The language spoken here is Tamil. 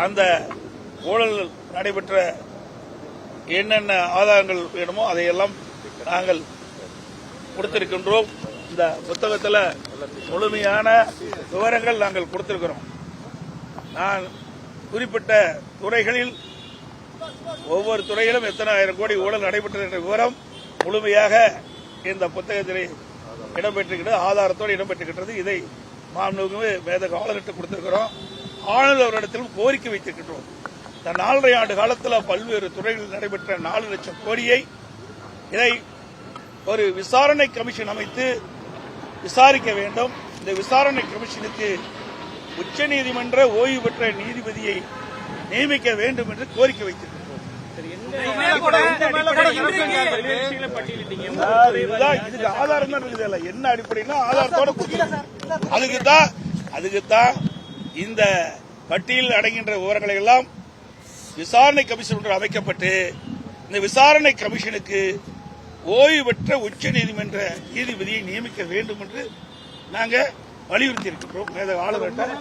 அந்த ஊழல் நடைபெற்ற என்னென்ன ஆதாரங்கள் வேணுமோ அதையெல்லாம் நாங்கள் கொடுத்திருக்கின்றோம். இந்த புத்தகத்தில் முழுமையான விவரங்கள் நாங்கள் கொடுத்திருக்கிறோம். நான் குறிப்பிட்ட துறைகளில் ஒவ்வொரு துறையிலும் எத்தனை ஆயிரம் கோடி ஊழல் நடைபெற்றது என்ற விவரம் முழுமையாக இந்த புத்தகத்தில் இடம்பெற்றிருக்கிறது, ஆதாரத்தோடு இடம்பெற்றிருக்கிறது. இதை மாண்புமிகு மேதகு ஆளுநருக்கு கொடுத்திருக்கிறோம். ஆளுநர் அவரிடத்திலும் கோரிக்கை வைத்திருக்கின்றோம். இந்த 4.5 ஆண்டு காலத்தில் பல்வேறு துறைகளில் நடைபெற்ற 4 லட்சம் கோடியை இதை ஒரு விசாரணை கமிஷன் அமைத்து விசாரிக்க வேண்டும். இந்த விசாரணை கமிஷனுக்கு உச்சநீதிமன்ற ஓய்வு பெற்ற நீதிபதியை நியமிக்க வேண்டும் என்று கோரிக்கை வைத்திருக்கிறோம். இதுக்கு ஆதாரம் தான் இருக்குது. என்ன அடிப்படையில் ஆதாரத்தோட அதுக்குத்தான் இந்த பட்டியலில் அடங்குகின்ற விவரங்களை எல்லாம் விசாரணை கமிஷன் ஒன்று அமைக்கப்பட்டு இந்த விசாரணை கமிஷனுக்கு ஓய்வு பெற்ற உச்ச நீதிமன்ற நீதிபதியை நியமிக்க வேண்டும் என்று நாங்கள் வலியுறுத்தி இருக்கின்றோம். ஆளுநர்கிட்ட